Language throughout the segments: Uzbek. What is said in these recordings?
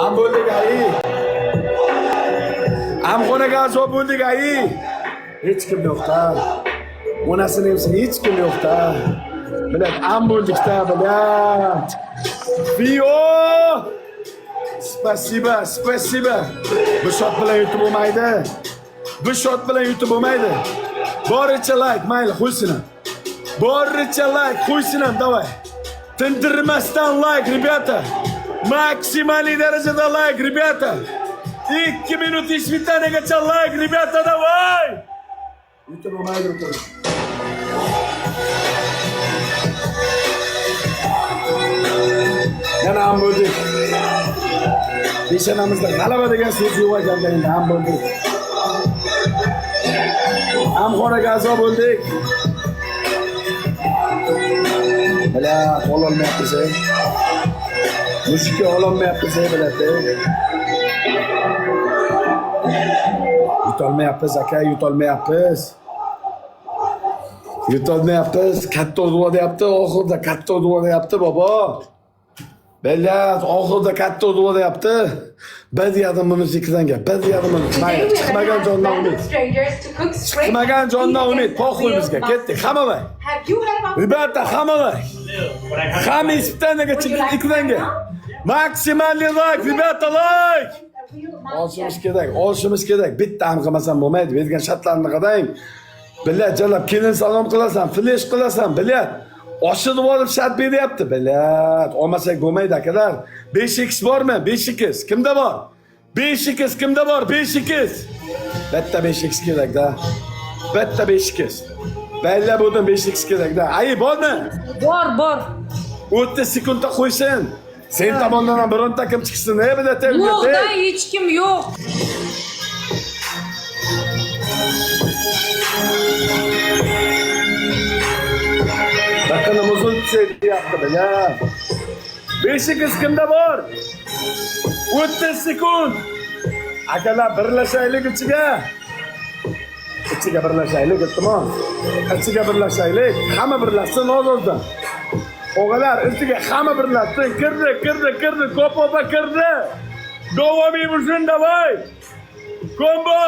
Am bo'ldik ay. Amxonaga azob bo'ldik ay. Hech kim yo'q-da. Onasini emsin hech kim yo'q-da. Bilat, am bo'ldik-da, bilat. Fio! Spasiba. Bu shot bilan yutib bo'lmaydi. Boricha like, mayli, qo'ysin ham. Boricha like, qo'ysin ham, davay. Tindirmasdan like, rебята. Maksimaliy darajada like, rебята. 2 minut ishbitanigacha like, rебята, davay. Yutib bo'lmaydi. Yana ham bo'ldik. Peshonamizda g'alaba degan so'z yo'q ekanda endi ham bo'ldik. Amxonaga a'zo bo'ldik. Bala ololmayapmiz. Mushukka ololmayapmiz, biladi. Yutolmayapmiz aka, yutolmayapmiz. Katta duo deyapti, oxirida katta duo deyapti, bobo. Bellat, oxirida katta duo deyapti. Badiyadan buni zikranga, badiyadan buni. Mayli, chiqmagan jondan umid. Chiqmagan jondan umid, poxul bizga, ketdik, hamma. Ribata, hamma. Hamma isbitanaga chiqib ekranga. Maksimalniy like, ribata, like. Olishimiz kerak. Bitta ham qilmasam bo'lmaydi. Bergan shartlarni qadang. Billat, jalab kelin salom qilasan, flash qilasan, billat. Oshirib olib shart beryapti, billat. Olmasak bo'lmaydi akalar. 5x bormi? 5x. Kimda bor? 5x kimda bor? 5x. Bitta 5x kerak-da. Bitta 5x. Bella bo'ldim 5x kerak-da. Ay, bormi? Bor. 30 sekundda qo'ysin. Sen tomondan ham bironta kim chiqsin, billat. Yo'q-da, hech kim yo'q. Bakın uzun sevdi yaptı bela. 5x kimda bor? 30 sekund. Akalar birlashaylik ichiga. Birlashaylik, iltimos. Ichiga birlashaylik. Hamma birlashsin hozirdan. O'g'illar, ichiga hamma birlashsin. Kirdi. Ko'p kirdi. Davomiy bo'lsin, davay. Kombo.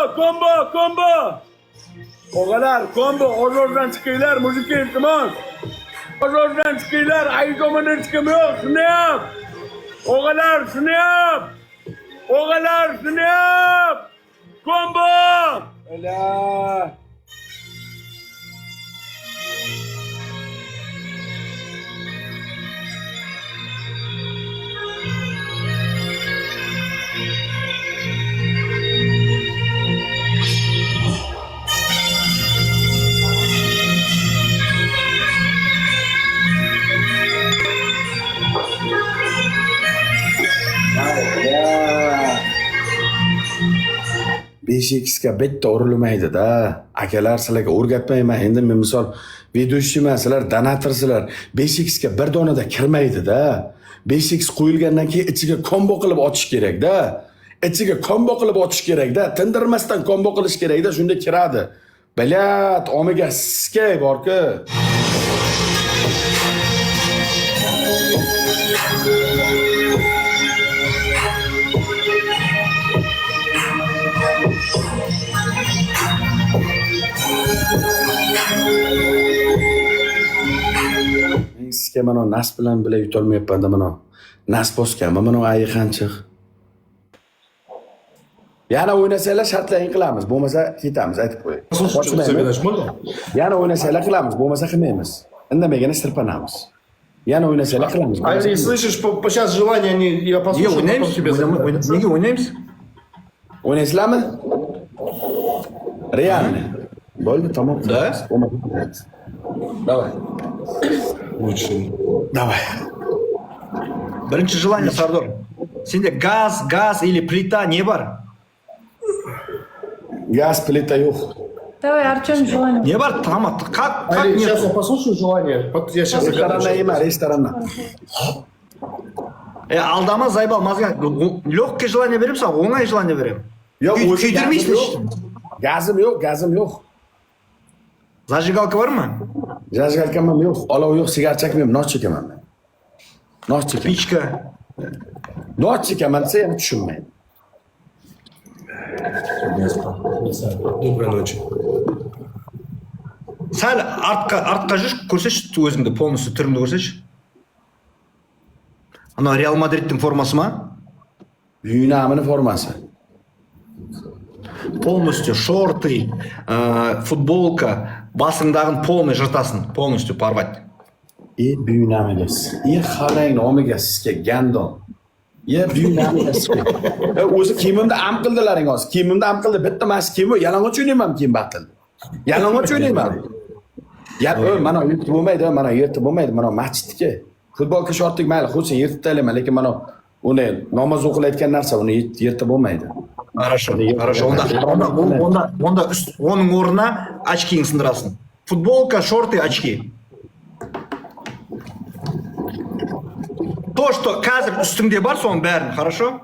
O'g'illar, kombo, hozirdan chiqinglar, muzika, iltimos. Hozirdan chiqinglar, aytomadan chiqim yo'q, shuni yap. O'g'illar, shuni yap. Kombo. Ala. Beshikisga bitta urilmaydi-da. Akalar, sizlarga o'rgatmayman. Endi men misol videochiman, sizlar donatorsizlar. 5xga bir donada kirmaydi-da. 5x qo'yilgandan keyin ichiga kombo qilib ochish kerak-da. Tindirmasdan kombo qilish kerak-da, shunda kiradi. Bilat, omiga skay bor-ku. Sizga mana nas bilan yutolmayapman-da mana. Nas bosganman, mana ayi qanchiq. Yana o'ynasanglar shartlaring qilamiz, bo'lmasa ketamiz, aytib qo'ying. Yana o'ynasanglar qilamiz, bo'lmasa qilmaymiz. Indamaganda sirpanamiz. Yana o'ynasanglar qilamiz. А если слышишь, сейчас желание не я послушаю, потом тебе запитаю. Nega o'ynaymiz? O'ynaysizlarmi? Realni. Bo'ldi, tamom. Да? Давай. Лучше. Давай. Birinchi желание, Sardor. Senda gaz или плита ne bor? Gaz, plita yo'q. Давай, Артем, желание. Ne bor? Tamam. Как Али, нет? сейчас я послушаю желание. Я сейчас Restorandan yema, restorandan. Aldama Zaybal, mazga легкое желание berem, sen o'ngay желание berem. Yo'q, kuydirmaysan. Gazim yo'q. Zajигалка bormi? Zajигалкам yo'q, olov yo'q, sigaret chekmayman, nos chekaman men. Nos chekaman. Pichka. Notchikaman desa ham tushunmaydi. Доброй ночи. Сәл артқа жүр, көрсетші өзіңді, полностью түріңді көрсетші. Ана Реал Мадридтің формасы ма? Юнамының формасы. Полностью шорты, футболка, басыңдағын полный жыртасын, полностью порвать. Büyünamiga xalangni nomiga sizga gandon. Büyünamiga sizga. O'zi kiyimimda am qildilaring hozir. Kiyimimda am qildi. Bitta mas kiyim, yalang'och o'ynayman kiyim batildi. Yalang'och o'ynayman. Mana yirtib bo'lmaydi, mana yirtib bo'lmaydi, mana masjidga. Futbolka shortik mayli, xuddi yirtib taylayman, lekin mana uni namoz o'qilayotgan narsa, uni yirtib bo'lmaydi. Хорошо. Onda оның орнына очкиң сындырасың. Футболка, шорты, очки. То, что қазір үстіңде бар, соның бәрін, хорошо?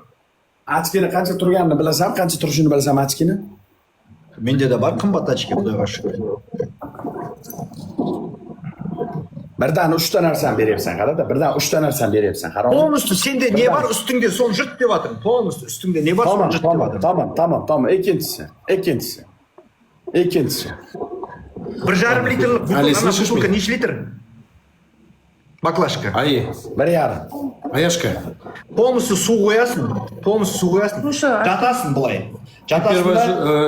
Ochkini qancha turganini bilasam, qancha turishini bilasam ochkini. Менде де бар қымбат очки, Xudoga shukr. Birdan 3 ta narsani beryapsan, qarada. Birdan 3 ta narsani beryapsan, qara. Полностью сенде не бар, үстіңде соны жұрт деп жатырмын. Полностью үстіңде не бар, соны жұрт деп жатырмын. Tamam. Ikkinchisi. 1,5 литрлік бутылка неше литр? Баклашка. Ай, 1,5. Аяшка. Полностью су қоясың. Слушай, Жатасың былай. Жатасың да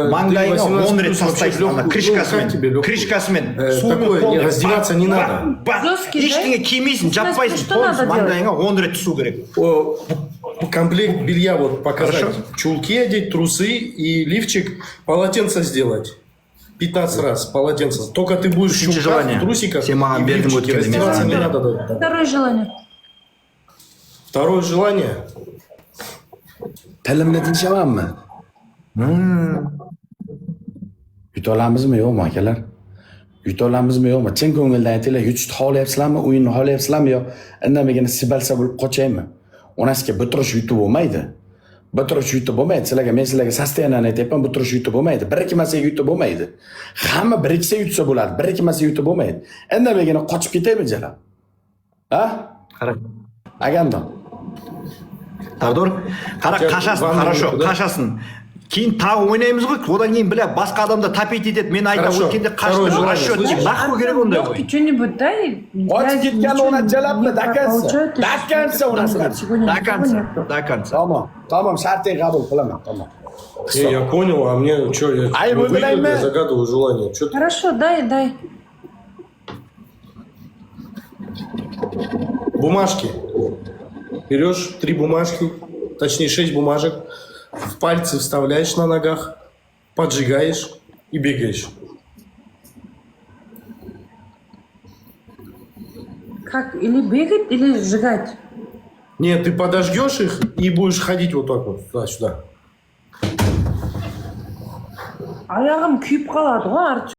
маңдайыңа 10 рет тастайсың. Ана крышкасымен. Такое, раздеваться не надо. Ештеңе кимейсің, жаппайсың. Полностью маңдайыңа 10 рет түсу керек. Комплект белья вот показать. Хорошо. Чулки одеть, трусы и лифчик, полотенце сделать. 15 раз полотенце. Только ты будешь в чулках, в трусиках и в лифчике. Раздеваться не надо. Второе желание. Второе желание. Tilimni tinshamanmi? Yutolamizmi yo'qmi akalar? Yutolamizmi yo'qmi? Chin ko'ngildan aytinglar, yutishni xohlayapsizlarmi? O'yinni xohlayapsizlarmi yo indamagina sibalsa bo'lib qochaymi? Onasiga bitirish yutib bo'lmaydi. Bitirish yutib bo'lmaydi. Men sizlarga sostoyaniyani aytyapman, bitirish yutib bo'lmaydi. Bir ikki yutib bo'lmaydi. Hamma bir ikkisi yutsa bo'ladi, bir ikki yutib bo'lmaydi. Indamagina qochib ketaymi jalab? Ha? Qara. Agandon. Тардор, қашасын, хорошо, қашасын. Кейін тағы ойнаймыз ғой, одан кейін біле басқа адамда тапет етеді, мен айта өткенде қашты, расчет деймін. Нахуй керек ондай ғой. Легкий что-нибудь дай. Qochib ketgan ona jalabni dakansa onasini. До конца. Tamam, sharting qabul qilaman, tamam. Я понял, а мне что, я загадываю желание. Что ты? Хорошо, дай. Бумажки. Берешь 3 бумажки, точнее 6 бумажек, в пальцы вставляешь на ногах, поджигаешь и бегаешь. Как? Или бегать, или сжигать? Нет, ты подожгешь их и будешь ходить вот так вот, туда-сюда. Аяғым күйіп қалады ғой, Артем.